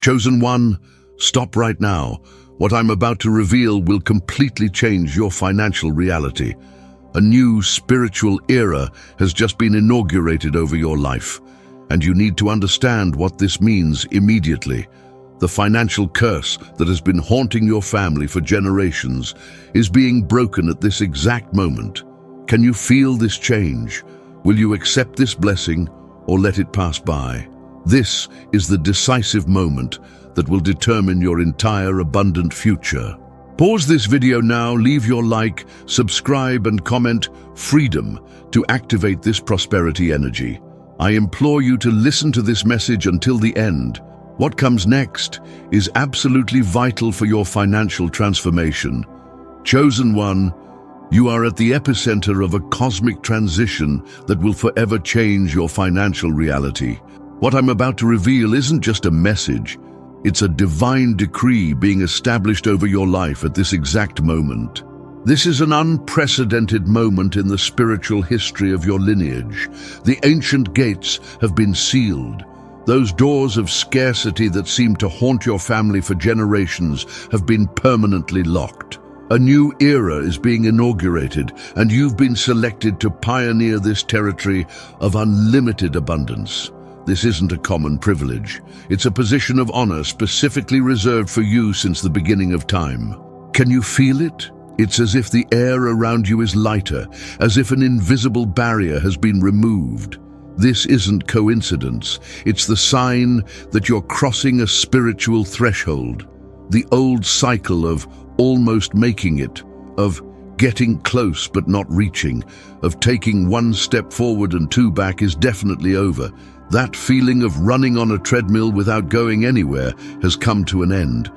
Chosen one, stop right now. What I'm about to reveal will completely change your financial reality. A new spiritual era has just been inaugurated over your life, and you need to understand what this means immediately. The financial curse that has been haunting your family for generations is being broken at this exact moment. Can you feel this change? Will you accept this blessing or let it pass by? This is the decisive moment that will determine your entire abundant future. Pause this video now, leave your like, subscribe and comment "Freedom" to activate this prosperity energy. I implore you to listen to this message until the end. What comes next is absolutely vital for your financial transformation. Chosen one, you are at the epicenter of a cosmic transition that will forever change your financial reality. What I'm about to reveal isn't just a message. It's a divine decree being established over your life at this exact moment. This is an unprecedented moment in the spiritual history of your lineage. The ancient gates have been sealed. Those doors of scarcity that seemed to haunt your family for generations have been permanently locked. A new era is being inaugurated, and you've been selected to pioneer this territory of unlimited abundance. This isn't a common privilege. It's a position of honor specifically reserved for you since the beginning of time. Can you feel it? It's as if the air around you is lighter, as if an invisible barrier has been removed. This isn't coincidence. It's the sign that you're crossing a spiritual threshold. The old cycle of almost making it, of getting close but not reaching, of taking one step forward and two back is definitely over. That feeling of running on a treadmill without going anywhere has come to an end.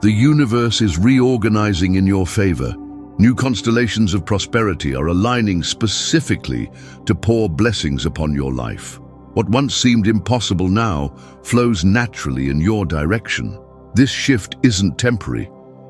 The universe is reorganizing in your favor. New constellations of prosperity are aligning specifically to pour blessings upon your life. What once seemed impossible now flows naturally in your direction. This shift isn't temporary.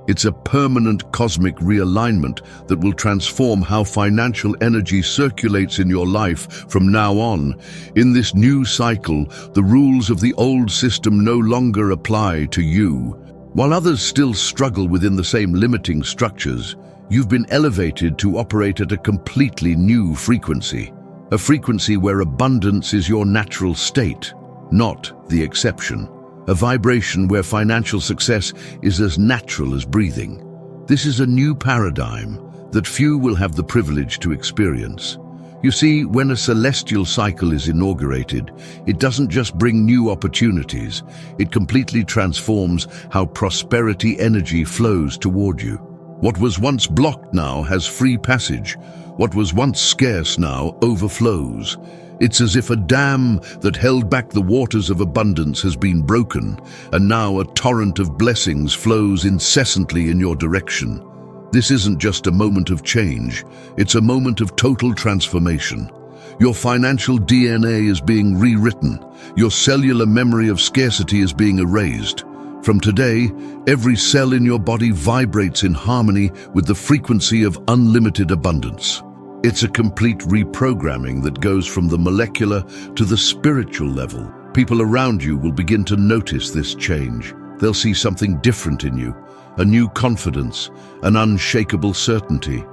It's a permanent cosmic realignment that will transform how financial energy circulates in your life from now on. In this new cycle, the rules of the old system no longer apply to you. While others still struggle within the same limiting structures, you've been elevated to operate at a completely new frequency. A frequency where abundance is your natural state, not the exception. A vibration where financial success is as natural as breathing. This is a new paradigm that few will have the privilege to experience. You see, when a celestial cycle is inaugurated, it doesn't just bring new opportunities, it completely transforms how prosperity energy flows toward you. What was once blocked now has free passage. What was once scarce now overflows. It's as if a dam that held back the waters of abundance has been broken, and now a torrent of blessings flows incessantly in your direction. This isn't just a moment of change, it's a moment of total transformation. Your financial DNA is being rewritten. Your cellular memory of scarcity is being erased. From today, every cell in your body vibrates in harmony with the frequency of unlimited abundance. It's a complete reprogramming that goes from the molecular to the spiritual level. People around you will begin to notice this change. They'll see something different in you, a new confidence, an unshakable certainty.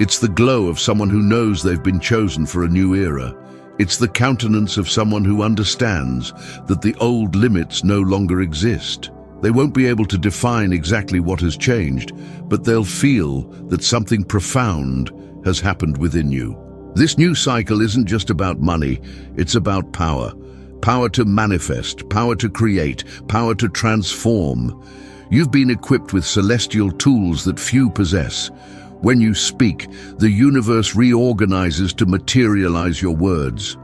It's the glow of someone who knows they've been chosen for a new era. It's the countenance of someone who understands that the old limits no longer exist. They won't be able to define exactly what has changed, but they'll feel that something profound has happened within you. This new cycle isn't just about money, it's about power. Power to manifest, power to create, power to transform. You've been equipped with celestial tools that few possess. When you speak, the universe reorganizes to materialize your words.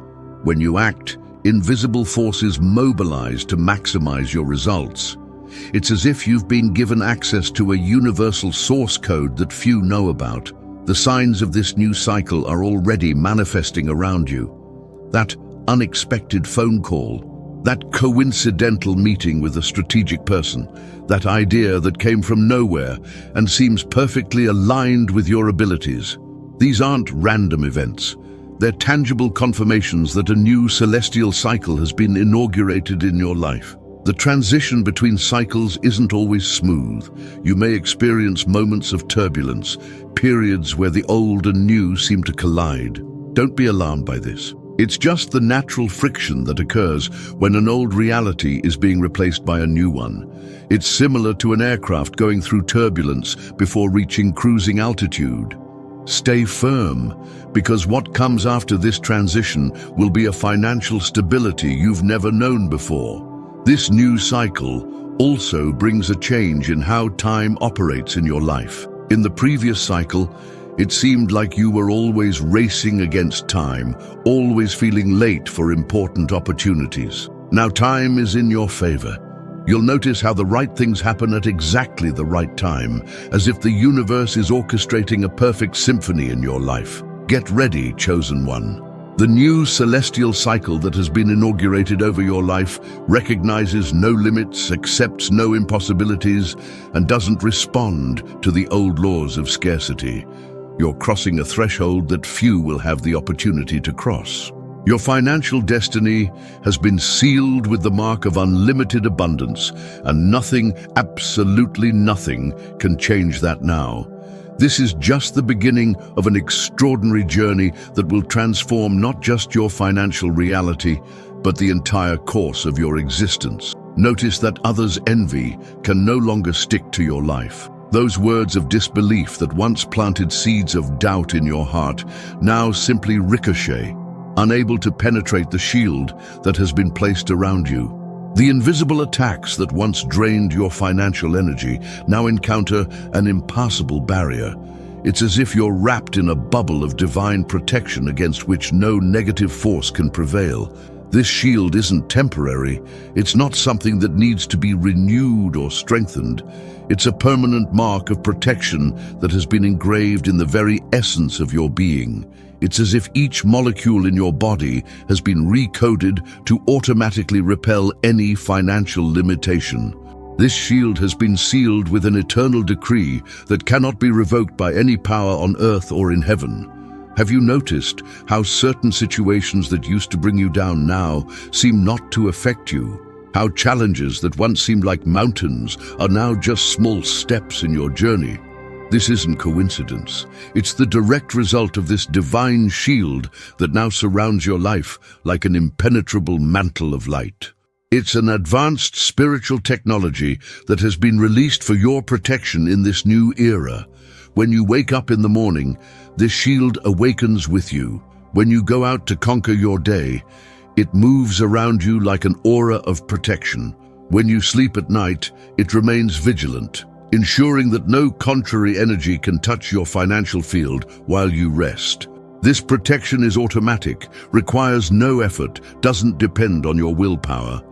When you act, invisible forces mobilize to maximize your results. It's as if you've been given access to a universal source code that few know about. The signs of this new cycle are already manifesting around you. That unexpected phone call, that coincidental meeting with a strategic person, that idea that came from nowhere and seems perfectly aligned with your abilities. These aren't random events. They're tangible confirmations that a new celestial cycle has been inaugurated in your life. The transition between cycles isn't always smooth. You may experience moments of turbulence, periods where the old and new seem to collide. Don't be alarmed by this. It's just the natural friction that occurs when an old reality is being replaced by a new one. It's similar to an aircraft going through turbulence before reaching cruising altitude. Stay firm, because what comes after this transition will be a financial stability you've never known before. This new cycle also brings a change in how time operates in your life. In the previous cycle, it seemed like you were always racing against time, always feeling late for important opportunities. Now time is in your favor. You'll notice how the right things happen at exactly the right time, as if the universe is orchestrating a perfect symphony in your life. Get ready, chosen one. The new celestial cycle that has been inaugurated over your life recognizes no limits, accepts no impossibilities, and doesn't respond to the old laws of scarcity. You're crossing a threshold that few will have the opportunity to cross. Your financial destiny has been sealed with the mark of unlimited abundance, and nothing, absolutely nothing, can change that now. This is just the beginning of an extraordinary journey that will transform not just your financial reality, but the entire course of your existence. Notice that others' envy can no longer stick to your life. Those words of disbelief that once planted seeds of doubt in your heart now simply ricochet, unable to penetrate the shield that has been placed around you. The invisible attacks that once drained your financial energy now encounter an impassable barrier. It's as if you're wrapped in a bubble of divine protection against which no negative force can prevail. This shield isn't temporary. It's not something that needs to be renewed or strengthened. It's a permanent mark of protection that has been engraved in the very essence of your being. It's as if each molecule in your body has been recoded to automatically repel any financial limitation. This shield has been sealed with an eternal decree that cannot be revoked by any power on earth or in heaven. Have you noticed how certain situations that used to bring you down now seem not to affect you? How challenges that once seemed like mountains are now just small steps in your journey? This isn't coincidence. It's the direct result of this divine shield that now surrounds your life like an impenetrable mantle of light. It's an advanced spiritual technology that has been released for your protection in this new era. When you wake up in the morning, this shield awakens with you. When you go out to conquer your day, it moves around you like an aura of protection. When you sleep at night, it remains vigilant, ensuring that no contrary energy can touch your financial field while you rest. This protection is automatic, requires no effort, doesn't depend on your willpower.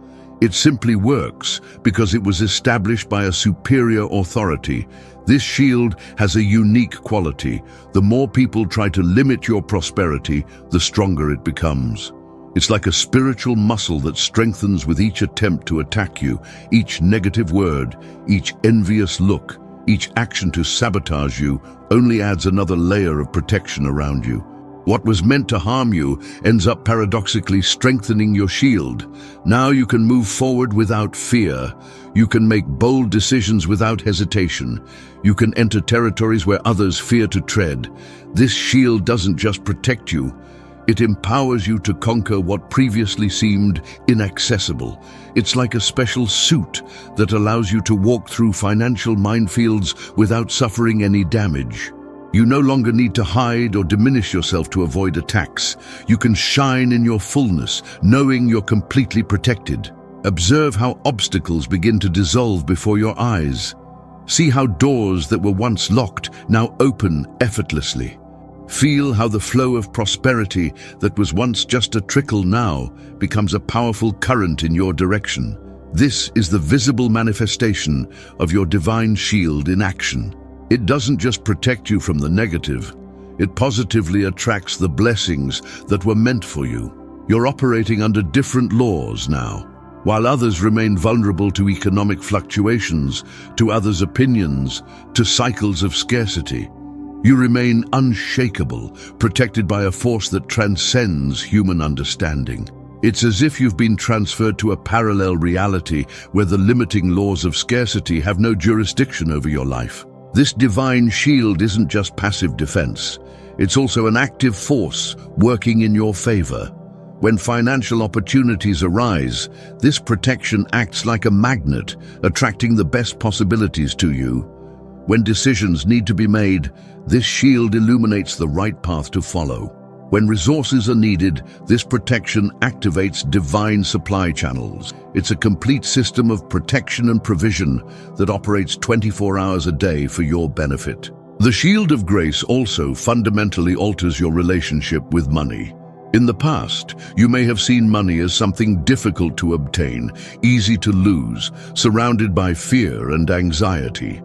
It simply works because it was established by a superior authority. This shield has a unique quality. The more people try to limit your prosperity, the stronger it becomes. It's like a spiritual muscle that strengthens with each attempt to attack you, each negative word, each envious look, each action to sabotage you only adds another layer of protection around you. What was meant to harm you ends up paradoxically strengthening your shield. Now you can move forward without fear. You can make bold decisions without hesitation. You can enter territories where others fear to tread. This shield doesn't just protect you. It empowers you to conquer what previously seemed inaccessible. It's like a special suit that allows you to walk through financial minefields without suffering any damage. You no longer need to hide or diminish yourself to avoid attacks. You can shine in your fullness, knowing you're completely protected. Observe how obstacles begin to dissolve before your eyes. See how doors that were once locked now open effortlessly. Feel how the flow of prosperity that was once just a trickle now becomes a powerful current in your direction. This is the visible manifestation of your divine shield in action. It doesn't just protect you from the negative, it positively attracts the blessings that were meant for you. You're operating under different laws now. While others remain vulnerable to economic fluctuations, to others' opinions, to cycles of scarcity, you remain unshakable, protected by a force that transcends human understanding. It's as if you've been transferred to a parallel reality where the limiting laws of scarcity have no jurisdiction over your life. This divine shield isn't just passive defense. It's also an active force working in your favor. When financial opportunities arise, this protection acts like a magnet, attracting the best possibilities to you. When decisions need to be made, this shield illuminates the right path to follow. When resources are needed, this protection activates divine supply channels. It's a complete system of protection and provision that operates 24 hours a day for your benefit. The shield of grace also fundamentally alters your relationship with money. In the past, you may have seen money as something difficult to obtain, easy to lose, surrounded by fear and anxiety.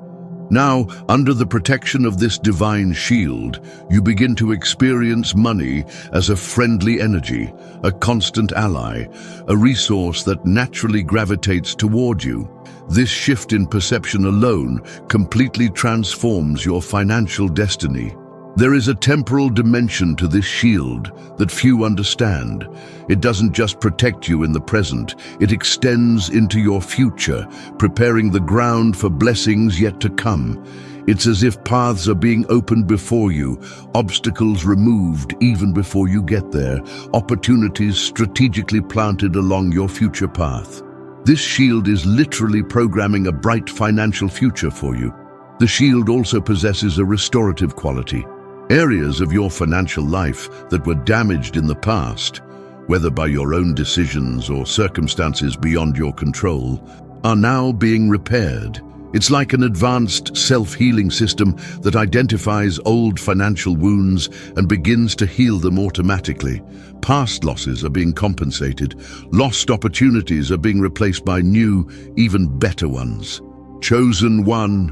Now, under the protection of this divine shield, you begin to experience money as a friendly energy, a constant ally, a resource that naturally gravitates toward you. This shift in perception alone completely transforms your financial destiny. There is a temporal dimension to this shield that few understand. It doesn't just protect you in the present, it extends into your future, preparing the ground for blessings yet to come. It's as if paths are being opened before you, obstacles removed even before you get there, opportunities strategically planted along your future path. This shield is literally programming a bright financial future for you. The shield also possesses a restorative quality. Areas of your financial life that were damaged in the past, whether by your own decisions or circumstances beyond your control, are now being repaired. It's like an advanced self-healing system that identifies old financial wounds and begins to heal them automatically. Past losses are being compensated. Lost opportunities are being replaced by new, even better ones. Chosen one,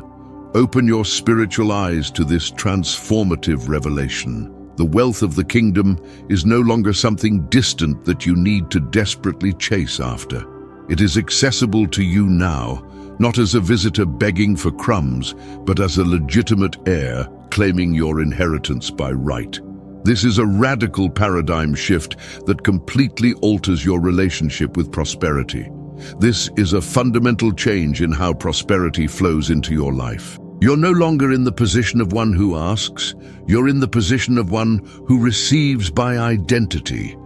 open your spiritual eyes to this transformative revelation. The wealth of the kingdom is no longer something distant that you need to desperately chase after. It is accessible to you now, not as a visitor begging for crumbs, but as a legitimate heir claiming your inheritance by right. This is a radical paradigm shift that completely alters your relationship with prosperity. This is a fundamental change in how prosperity flows into your life. You're no longer in the position of one who asks, you're in the position of one who receives by identity.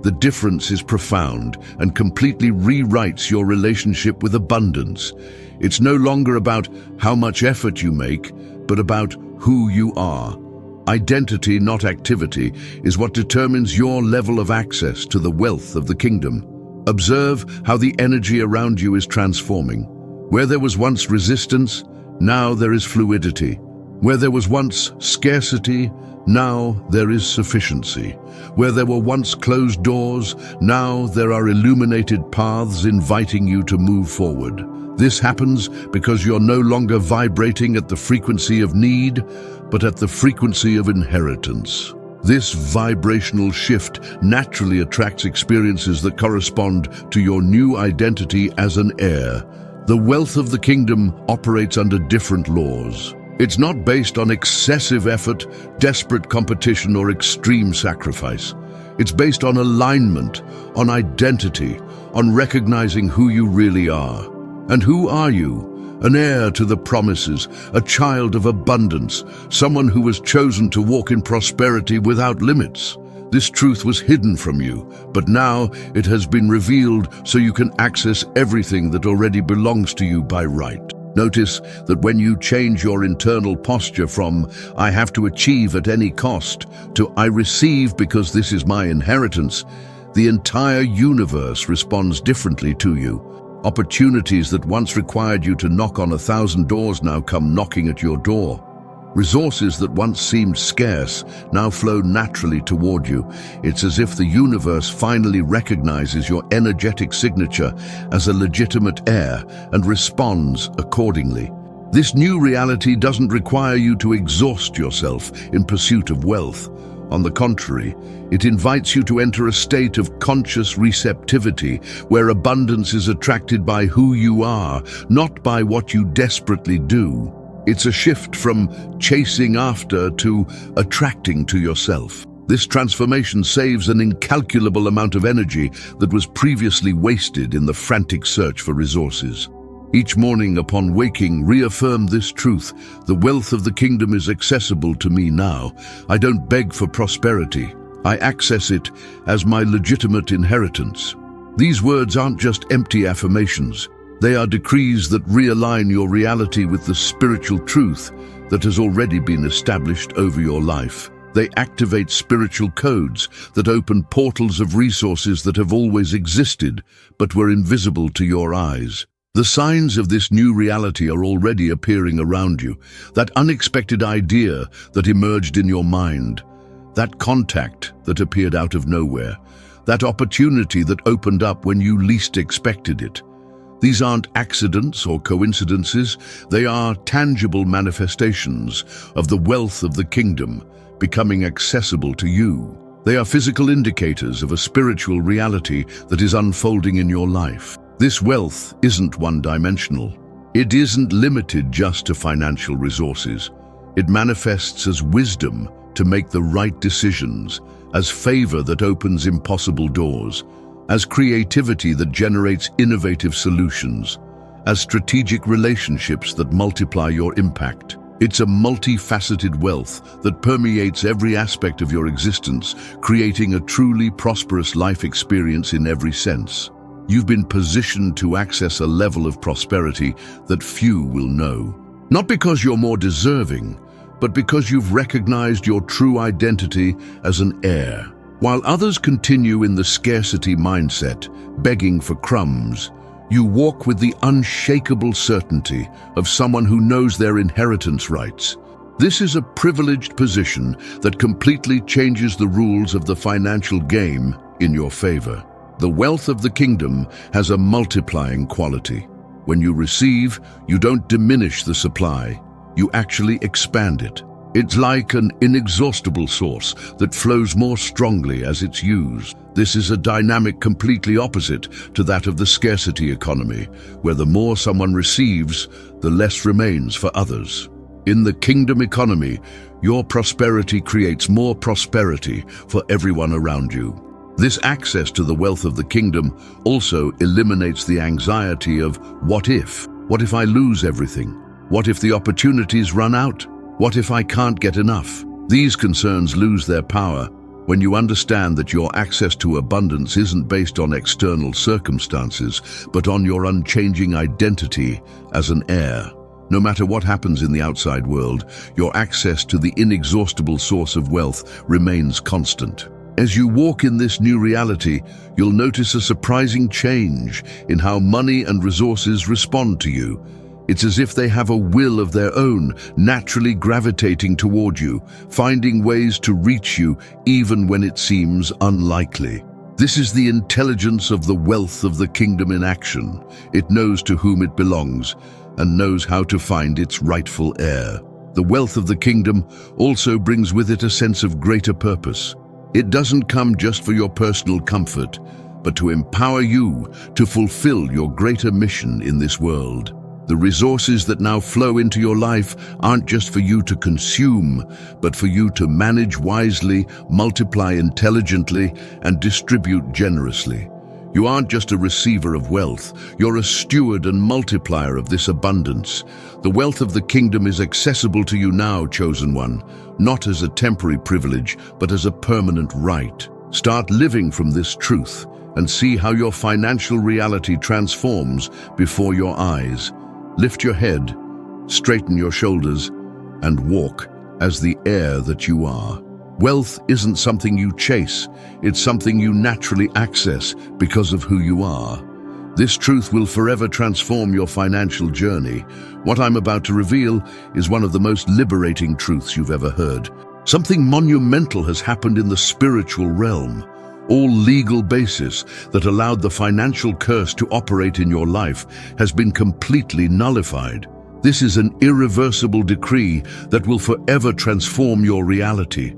The difference is profound and completely rewrites your relationship with abundance. It's no longer about how much effort you make, but about who you are. Identity, not activity, is what determines your level of access to the wealth of the kingdom. Observe how the energy around you is transforming. Where there was once resistance, now there is fluidity. Where there was once scarcity, now there is sufficiency. Where there were once closed doors, now there are illuminated paths inviting you to move forward. This happens because you're no longer vibrating at the frequency of need, but at the frequency of inheritance. This vibrational shift naturally attracts experiences that correspond to your new identity as an heir. The wealth of the kingdom operates under different laws. It's not based on excessive effort, desperate competition, or extreme sacrifice. It's based on alignment, on identity, on recognizing who you really are. And who are you? An heir to the promises, a child of abundance, someone who was chosen to walk in prosperity without limits. This truth was hidden from you, but now it has been revealed so you can access everything that already belongs to you by right. Notice that when you change your internal posture from "I have to achieve at any cost" to "I receive because this is my inheritance," the entire universe responds differently to you. Opportunities that once required you to knock on 1,000 doors now come knocking at your door. Resources that once seemed scarce now flow naturally toward you. It's as if the universe finally recognizes your energetic signature as a legitimate heir and responds accordingly. This new reality doesn't require you to exhaust yourself in pursuit of wealth. On the contrary, it invites you to enter a state of conscious receptivity where abundance is attracted by who you are, not by what you desperately do. It's a shift from chasing after to attracting to yourself. This transformation saves an incalculable amount of energy that was previously wasted in the frantic search for resources. Each morning upon waking, reaffirm this truth: the wealth of the kingdom is accessible to me now. I don't beg for prosperity. I access it as my legitimate inheritance. These words aren't just empty affirmations. They are decrees that realign your reality with the spiritual truth that has already been established over your life. They activate spiritual codes that open portals of resources that have always existed but were invisible to your eyes. The signs of this new reality are already appearing around you. That unexpected idea that emerged in your mind, that contact that appeared out of nowhere, that opportunity that opened up when you least expected it. These aren't accidents or coincidences. They are tangible manifestations of the wealth of the kingdom becoming accessible to you. They are physical indicators of a spiritual reality that is unfolding in your life. This wealth isn't one-dimensional. It isn't limited just to financial resources. It manifests as wisdom to make the right decisions, as favor that opens impossible doors, as creativity that generates innovative solutions, as strategic relationships that multiply your impact. It's a multifaceted wealth that permeates every aspect of your existence, creating a truly prosperous life experience in every sense. You've been positioned to access a level of prosperity that few will know. Not because you're more deserving, but because you've recognized your true identity as an heir. While others continue in the scarcity mindset, begging for crumbs, you walk with the unshakable certainty of someone who knows their inheritance rights. This is a privileged position that completely changes the rules of the financial game in your favor. The wealth of the kingdom has a multiplying quality. When you receive, you don't diminish the supply, you actually expand it. It's like an inexhaustible source that flows more strongly as it's used. This is a dynamic completely opposite to that of the scarcity economy, where the more someone receives, the less remains for others. In the kingdom economy, your prosperity creates more prosperity for everyone around you. This access to the wealth of the kingdom also eliminates the anxiety of what if? What if I lose everything? What if the opportunities run out? What if I can't get enough? These concerns lose their power when you understand that your access to abundance isn't based on external circumstances, but on your unchanging identity as an heir. No matter what happens in the outside world, your access to the inexhaustible source of wealth remains constant. As you walk in this new reality, you'll notice a surprising change in how money and resources respond to you. It's as if they have a will of their own, naturally gravitating toward you, finding ways to reach you even when it seems unlikely. This is the intelligence of the wealth of the kingdom in action. It knows to whom it belongs and knows how to find its rightful heir. The wealth of the kingdom also brings with it a sense of greater purpose. It doesn't come just for your personal comfort, but to empower you to fulfill your greater mission in this world. The resources that now flow into your life aren't just for you to consume, but for you to manage wisely, multiply intelligently, and distribute generously. You aren't just a receiver of wealth, you're a steward and multiplier of this abundance. The wealth of the kingdom is accessible to you now, chosen one, not as a temporary privilege, but as a permanent right. Start living from this truth and see how your financial reality transforms before your eyes. Lift your head, straighten your shoulders, and walk as the heir that you are. Wealth isn't something you chase, it's something you naturally access because of who you are. This truth will forever transform your financial journey. What I'm about to reveal is one of the most liberating truths you've ever heard. Something monumental has happened in the spiritual realm. All legal basis that allowed the financial curse to operate in your life has been completely nullified. This is an irreversible decree that will forever transform your reality.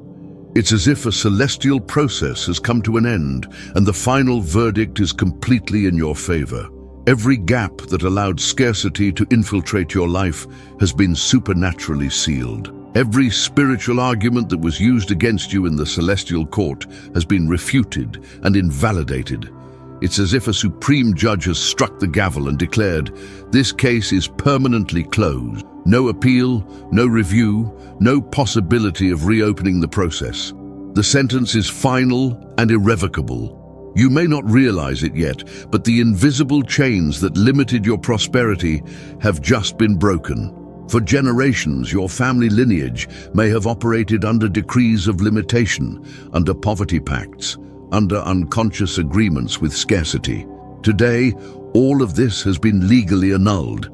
It's as if a celestial process has come to an end and the final verdict is completely in your favor. Every gap that allowed scarcity to infiltrate your life has been supernaturally sealed. Every spiritual argument that was used against you in the celestial court has been refuted and invalidated. It's as if a supreme judge has struck the gavel and declared, "This case is permanently closed." No appeal, no review, no possibility of reopening the process. The sentence is final and irrevocable. You may not realize it yet, but the invisible chains that limited your prosperity have just been broken. For generations, your family lineage may have operated under decrees of limitation, under poverty pacts, under unconscious agreements with scarcity. Today, all of this has been legally annulled.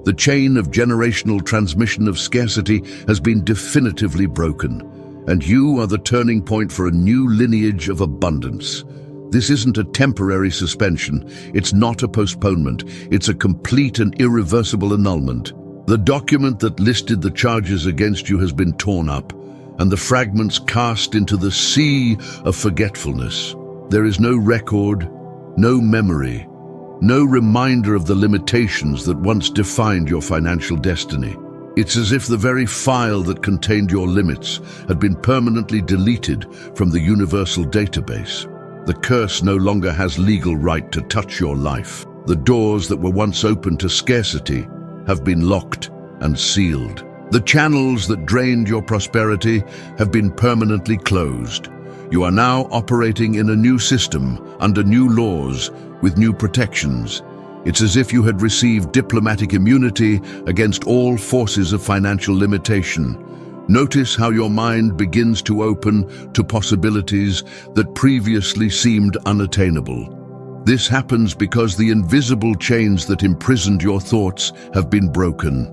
The chain of generational transmission of scarcity has been definitively broken, and you are the turning point for a new lineage of abundance. This isn't a temporary suspension, it's not a postponement, it's a complete and irreversible annulment. The document that listed the charges against you has been torn up, and the fragments cast into the sea of forgetfulness. There is no record, no memory, no reminder of the limitations that once defined your financial destiny. It's as if the very file that contained your limits had been permanently deleted from the universal database. The curse no longer has legal right to touch your life. The doors that were once open to scarcity have been locked and sealed. The channels that drained your prosperity have been permanently closed. You are now operating in a new system, under new laws, with new protections. It's as if you had received diplomatic immunity against all forces of financial limitation. Notice how your mind begins to open to possibilities that previously seemed unattainable. This happens because the invisible chains that imprisoned your thoughts have been broken.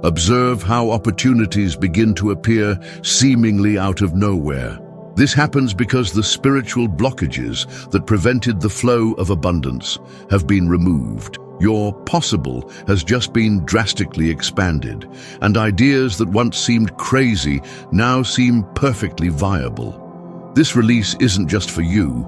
Observe how opportunities begin to appear seemingly out of nowhere. This happens because the spiritual blockages that prevented the flow of abundance have been removed. Your possible has just been drastically expanded, and ideas that once seemed crazy now seem perfectly viable. This release isn't just for you.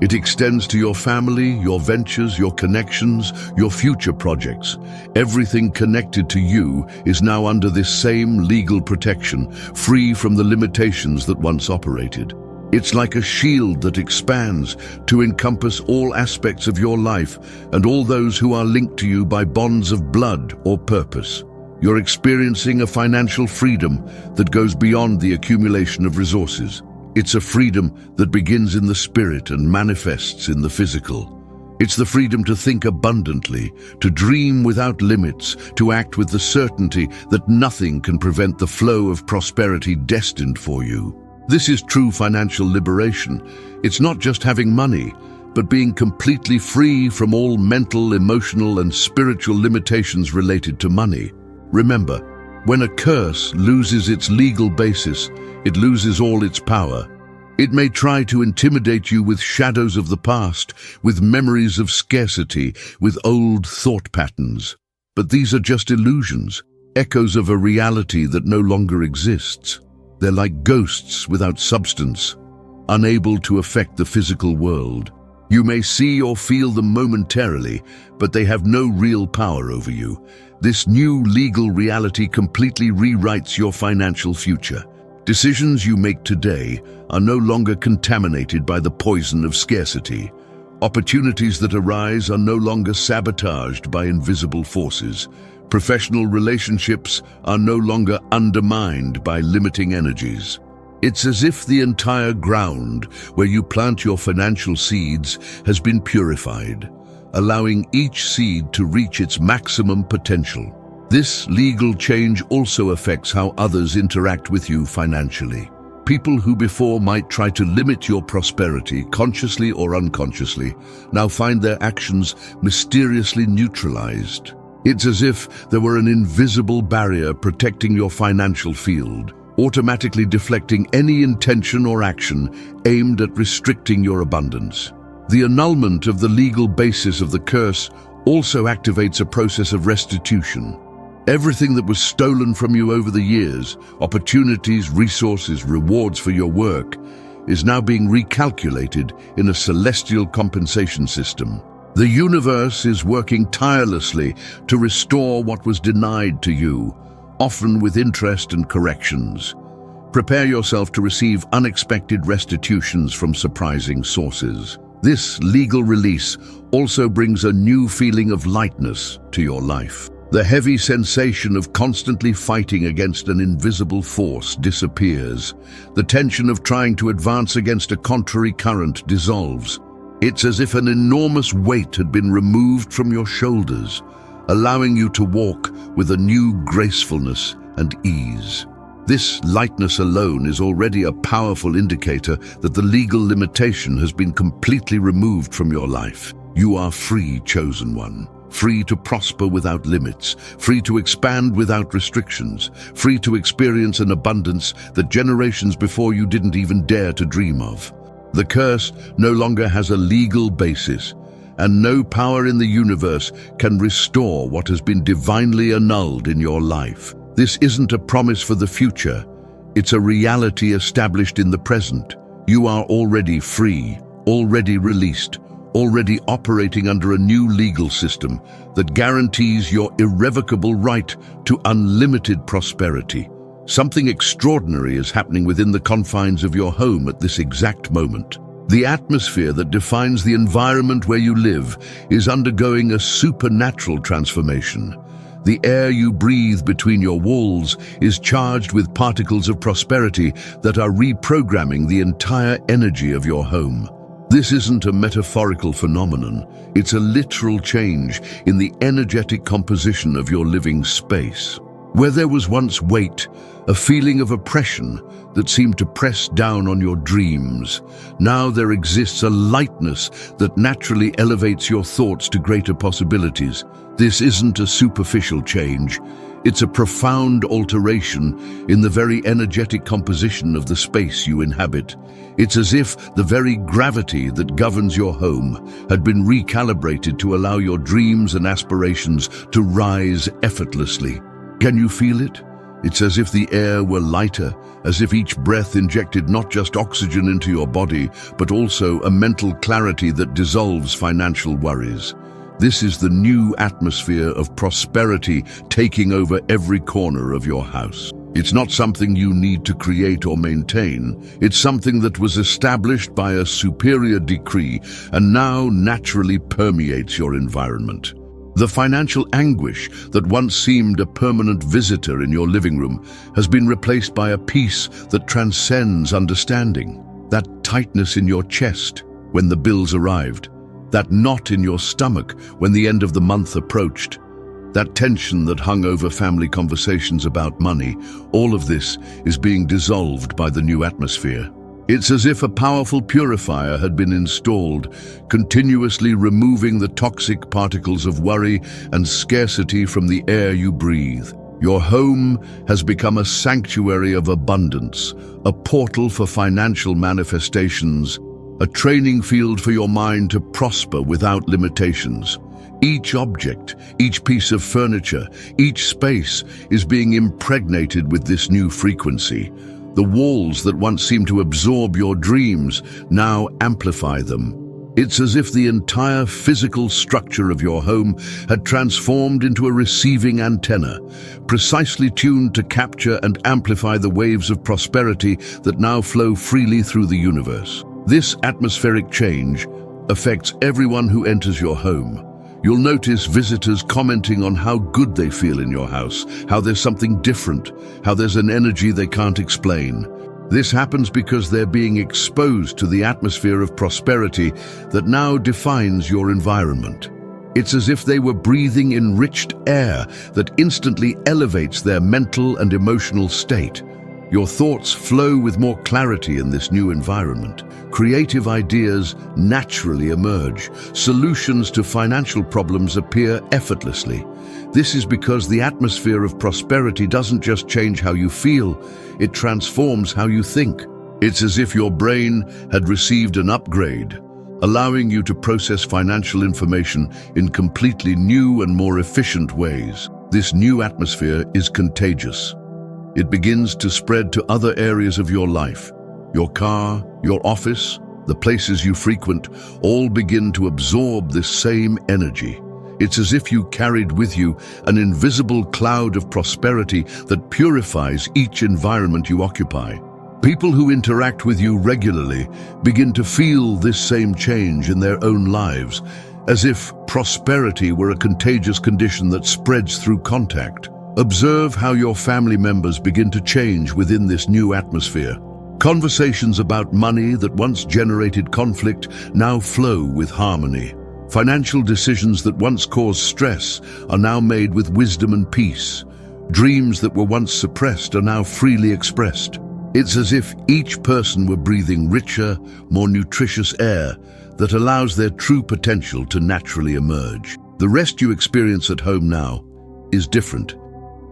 It extends to your family, your ventures, your connections, your future projects. Everything connected to you is now under this same legal protection, free from the limitations that once operated. It's like a shield that expands to encompass all aspects of your life and all those who are linked to you by bonds of blood or purpose. You're experiencing a financial freedom that goes beyond the accumulation of resources. It's a freedom that begins in the spirit and manifests in the physical. It's the freedom to think abundantly, to dream without limits, to act with the certainty that nothing can prevent the flow of prosperity destined for you. This is true financial liberation. It's not just having money, but being completely free from all mental, emotional, and spiritual limitations related to money. Remember, when a curse loses its legal basis, it loses all its power. It may try to intimidate you with shadows of the past, with memories of scarcity, with old thought patterns. But these are just illusions, echoes of a reality that no longer exists. They're like ghosts without substance, unable to affect the physical world. You may see or feel them momentarily, but they have no real power over you. This new legal reality completely rewrites your financial future. Decisions you make today are no longer contaminated by the poison of scarcity. Opportunities that arise are no longer sabotaged by invisible forces. Professional relationships are no longer undermined by limiting energies. It's as if the entire ground where you plant your financial seeds has been purified, allowing each seed to reach its maximum potential. This legal change also affects how others interact with you financially. People who before might try to limit your prosperity, consciously or unconsciously, now find their actions mysteriously neutralized. It's as if there were an invisible barrier protecting your financial field, automatically deflecting any intention or action aimed at restricting your abundance. The annulment of the legal basis of the curse also activates a process of restitution. Everything that was stolen from you over the years, opportunities, resources, rewards for your work, is now being recalculated in a celestial compensation system. The universe is working tirelessly to restore what was denied to you, often with interest and corrections. Prepare yourself to receive unexpected restitutions from surprising sources. This legal release also brings a new feeling of lightness to your life. The heavy sensation of constantly fighting against an invisible force disappears. The tension of trying to advance against a contrary current dissolves. It's as if an enormous weight had been removed from your shoulders, allowing you to walk with a new gracefulness and ease. This lightness alone is already a powerful indicator that the legal limitation has been completely removed from your life. You are free, chosen one. Free to prosper without limits, free to expand without restrictions, free to experience an abundance that generations before you didn't even dare to dream of. The curse no longer has a legal basis, and no power in the universe can restore what has been divinely annulled in your life. This isn't a promise for the future, it's a reality established in the present. You are already free, already released, already operating under a new legal system that guarantees your irrevocable right to unlimited prosperity. Something extraordinary is happening within the confines of your home at this exact moment. The atmosphere that defines the environment where you live is undergoing a supernatural transformation. The air you breathe between your walls is charged with particles of prosperity that are reprogramming the entire energy of your home. This isn't a metaphorical phenomenon, it's a literal change in the energetic composition of your living space. Where there was once weight, a feeling of oppression that seemed to press down on your dreams, now there exists a lightness that naturally elevates your thoughts to greater possibilities. This isn't a superficial change, it's a profound alteration in the very energetic composition of the space you inhabit. It's as if the very gravity that governs your home had been recalibrated to allow your dreams and aspirations to rise effortlessly. Can you feel it? It's as if the air were lighter, as if each breath injected not just oxygen into your body, but also a mental clarity that dissolves financial worries. This is the new atmosphere of prosperity taking over every corner of your house. It's not something you need to create or maintain. It's something that was established by a superior decree and now naturally permeates your environment. The financial anguish that once seemed a permanent visitor in your living room has been replaced by a peace that transcends understanding. That tightness in your chest when the bills arrived, that knot in your stomach when the end of the month approached, that tension that hung over family conversations about money, all of this is being dissolved by the new atmosphere. It's as if a powerful purifier had been installed, continuously removing the toxic particles of worry and scarcity from the air you breathe. Your home has become a sanctuary of abundance, a portal for financial manifestations, a training field for your mind to prosper without limitations. Each object, each piece of furniture, each space is being impregnated with this new frequency. The walls that once seemed to absorb your dreams now amplify them. It's as if the entire physical structure of your home had transformed into a receiving antenna, precisely tuned to capture and amplify the waves of prosperity that now flow freely through the universe. This atmospheric change affects everyone who enters your home. You'll notice visitors commenting on how good they feel in your house, how there's something different, how there's an energy they can't explain. This happens because they're being exposed to the atmosphere of prosperity that now defines your environment. It's as if they were breathing enriched air that instantly elevates their mental and emotional state. Your thoughts flow with more clarity in this new environment. Creative ideas naturally emerge. Solutions to financial problems appear effortlessly. This is because the atmosphere of prosperity doesn't just change how you feel, it transforms how you think. It's as if your brain had received an upgrade, allowing you to process financial information in completely new and more efficient ways. This new atmosphere is contagious. It begins to spread to other areas of your life. Your car, your office, the places you frequent, all begin to absorb this same energy. It's as if you carried with you an invisible cloud of prosperity that purifies each environment you occupy. People who interact with you regularly begin to feel this same change in their own lives, as if prosperity were a contagious condition that spreads through contact. Observe how your family members begin to change within this new atmosphere. Conversations about money that once generated conflict now flow with harmony. Financial decisions that once caused stress are now made with wisdom and peace. Dreams that were once suppressed are now freely expressed. It's as if each person were breathing richer, more nutritious air that allows their true potential to naturally emerge. The rest you experience at home now is different.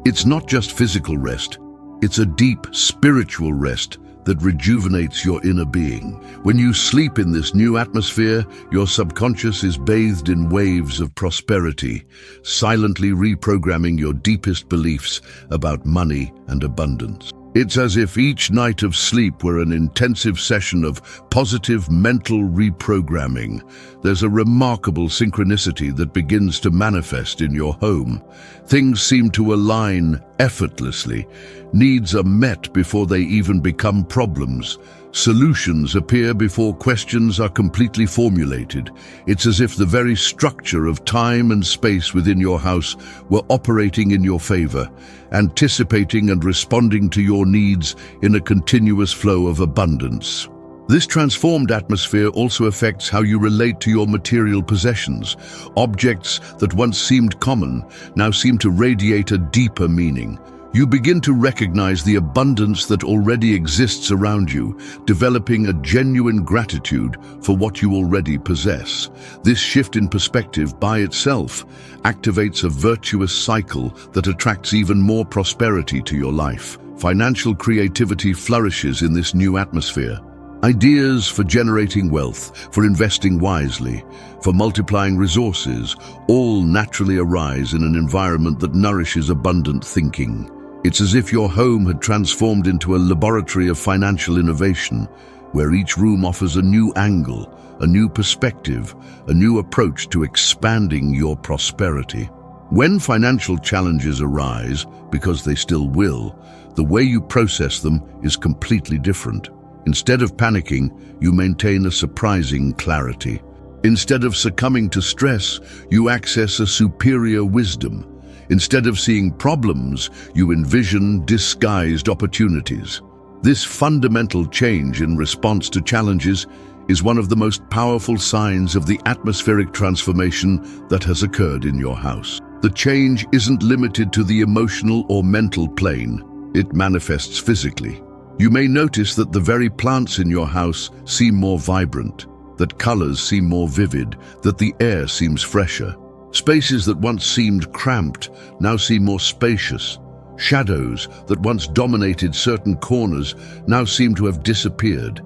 It's not just physical rest, it's a deep spiritual rest that rejuvenates your inner being. When you sleep in this new atmosphere, your subconscious is bathed in waves of prosperity, silently reprogramming your deepest beliefs about money and abundance. It's as if each night of sleep were an intensive session of positive mental reprogramming. There's a remarkable synchronicity that begins to manifest in your home. Things seem to align effortlessly. Needs are met before they even become problems. Solutions appear before questions are completely formulated. It's as if the very structure of time and space within your house were operating in your favor, anticipating and responding to your needs in a continuous flow of abundance. This transformed atmosphere also affects how you relate to your material possessions. Objects that once seemed common now seem to radiate a deeper meaning. You begin to recognize the abundance that already exists around you, developing a genuine gratitude for what you already possess. This shift in perspective by itself activates a virtuous cycle that attracts even more prosperity to your life. Financial creativity flourishes in this new atmosphere. Ideas for generating wealth, for investing wisely, for multiplying resources, all naturally arise in an environment that nourishes abundant thinking. It's as if your home had transformed into a laboratory of financial innovation, where each room offers a new angle, a new perspective, a new approach to expanding your prosperity. When financial challenges arise, because they still will, the way you process them is completely different. Instead of panicking, you maintain a surprising clarity. Instead of succumbing to stress, you access a superior wisdom. Instead of seeing problems, you envision disguised opportunities. This fundamental change in response to challenges is one of the most powerful signs of the atmospheric transformation that has occurred in your house. The change isn't limited to the emotional or mental plane. It manifests physically. You may notice that the very plants in your house seem more vibrant, that colors seem more vivid, that the air seems fresher. Spaces that once seemed cramped now seem more spacious. Shadows that once dominated certain corners now seem to have disappeared.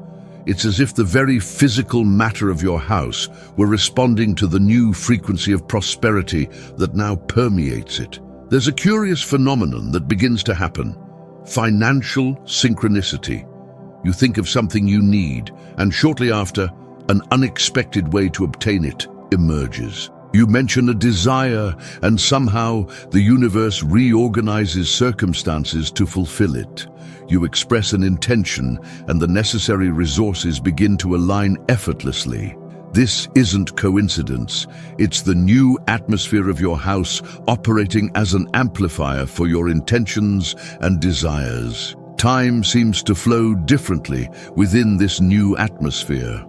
It's as if the very physical matter of your house were responding to the new frequency of prosperity that now permeates it. There's a curious phenomenon that begins to happen: financial synchronicity. You think of something you need, and shortly after, an unexpected way to obtain it emerges. You mention a desire, and somehow the universe reorganizes circumstances to fulfill it. You express an intention, and the necessary resources begin to align effortlessly. This isn't coincidence. It's the new atmosphere of your house operating as an amplifier for your intentions and desires. Time seems to flow differently within this new atmosphere.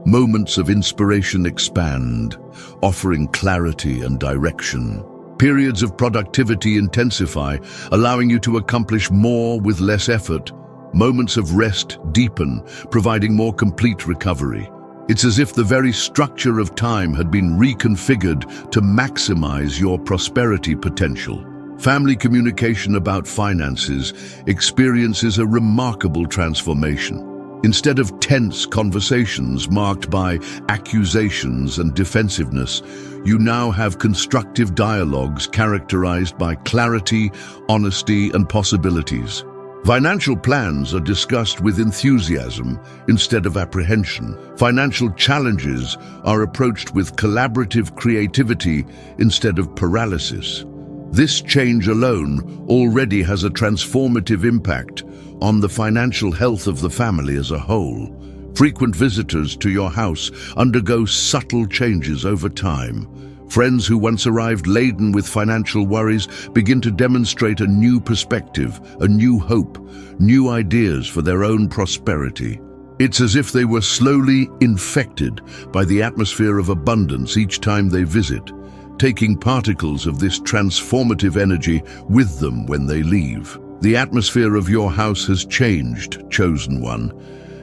Moments of inspiration expand, offering clarity and direction. Periods of productivity intensify, allowing you to accomplish more with less effort. Moments of rest deepen, providing more complete recovery. It's as if the very structure of time had been reconfigured to maximize your prosperity potential. Family communication about finances experiences a remarkable transformation. Instead of tense conversations marked by accusations and defensiveness, you now have constructive dialogues characterized by clarity, honesty, and possibilities. Financial plans are discussed with enthusiasm instead of apprehension. Financial challenges are approached with collaborative creativity instead of paralysis. This change alone already has a transformative impact on the financial health of the family as a whole. Frequent visitors to your house undergo subtle changes over time. Friends who once arrived laden with financial worries begin to demonstrate a new perspective, a new hope, new ideas for their own prosperity. It's as if they were slowly infected by the atmosphere of abundance each time they visit, taking particles of this transformative energy with them when they leave. The atmosphere of your house has changed, chosen one,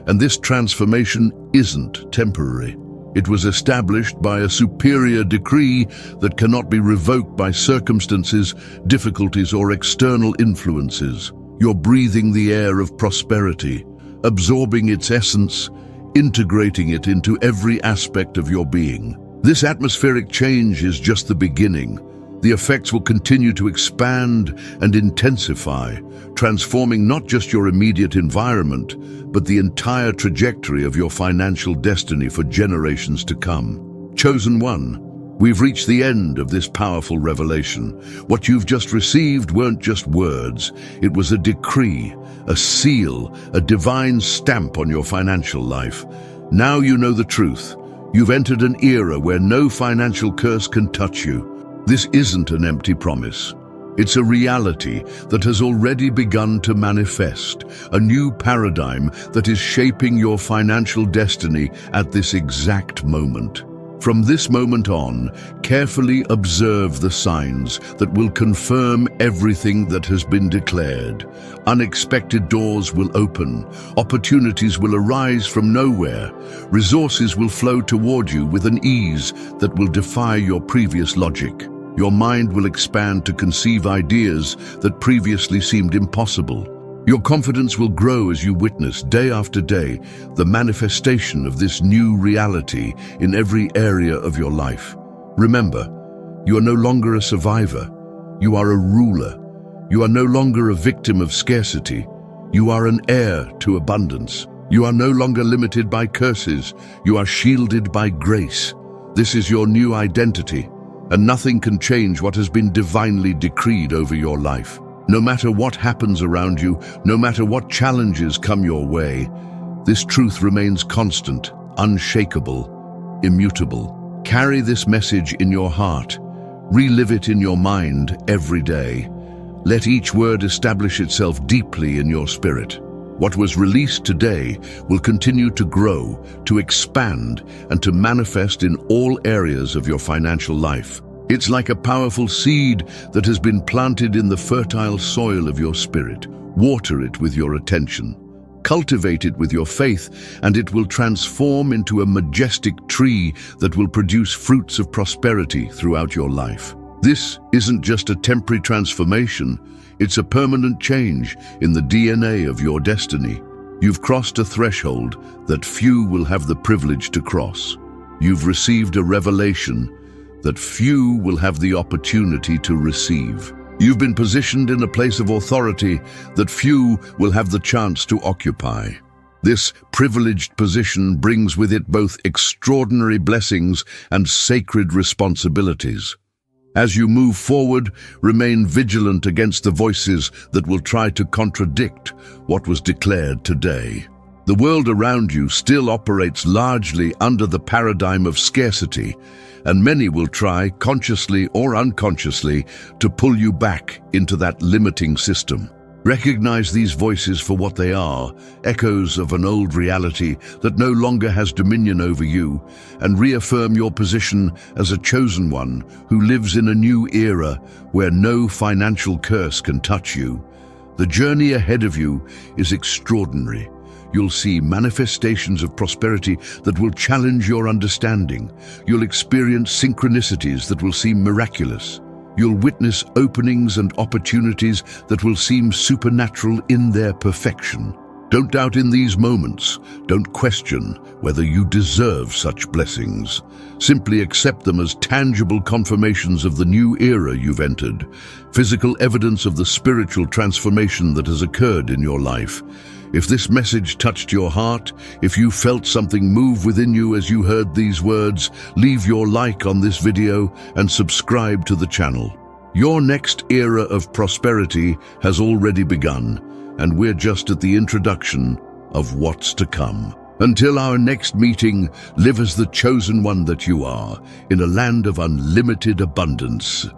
and this transformation isn't temporary. It was established by a superior decree that cannot be revoked by circumstances, difficulties, or external influences. You're breathing the air of prosperity, absorbing its essence, integrating it into every aspect of your being. This atmospheric change is just the beginning. The effects will continue to expand and intensify, transforming not just your immediate environment, but the entire trajectory of your financial destiny for generations to come. Chosen one, we've reached the end of this powerful revelation. What you've just received weren't just words. It was a decree, a seal, a divine stamp on your financial life. Now you know the truth. You've entered an era where no financial curse can touch you. This isn't an empty promise. It's a reality that has already begun to manifest, a new paradigm that is shaping your financial destiny at this exact moment. From this moment on, carefully observe the signs that will confirm everything that has been declared. Unexpected doors will open, opportunities will arise from nowhere, resources will flow toward you with an ease that will defy your previous logic. Your mind will expand to conceive ideas that previously seemed impossible. Your confidence will grow as you witness, day after day, the manifestation of this new reality in every area of your life. Remember, you are no longer a survivor. You are a ruler. You are no longer a victim of scarcity. You are an heir to abundance. You are no longer limited by curses. You are shielded by grace. This is your new identity, and nothing can change what has been divinely decreed over your life. No matter what happens around you, no matter what challenges come your way, this truth remains constant, unshakable, immutable. Carry this message in your heart. Relive it in your mind every day. Let each word establish itself deeply in your spirit. What was released today will continue to grow, to expand, and to manifest in all areas of your financial life. It's like a powerful seed that has been planted in the fertile soil of your spirit. Water it with your attention. Cultivate it with your faith, and it will transform into a majestic tree that will produce fruits of prosperity throughout your life. This isn't just a temporary transformation, it's a permanent change in the DNA of your destiny. You've crossed a threshold that few will have the privilege to cross. You've received a revelation that few will have the opportunity to receive. You've been positioned in a place of authority that few will have the chance to occupy. This privileged position brings with it both extraordinary blessings and sacred responsibilities. As you move forward, remain vigilant against the voices that will try to contradict what was declared today. The world around you still operates largely under the paradigm of scarcity, and many will try, consciously or unconsciously, to pull you back into that limiting system. Recognize these voices for what they are, echoes of an old reality that no longer has dominion over you, and reaffirm your position as a chosen one who lives in a new era where no financial curse can touch you. The journey ahead of you is extraordinary. You'll see manifestations of prosperity that will challenge your understanding. You'll experience synchronicities that will seem miraculous. You'll witness openings and opportunities that will seem supernatural in their perfection. Don't doubt in these moments. Don't question whether you deserve such blessings. Simply accept them as tangible confirmations of the new era you've entered, physical evidence of the spiritual transformation that has occurred in your life. If this message touched your heart, if you felt something move within you as you heard these words, leave your like on this video and subscribe to the channel. Your next era of prosperity has already begun, and we're just at the introduction of what's to come. Until our next meeting, live as the chosen one that you are, in a land of unlimited abundance.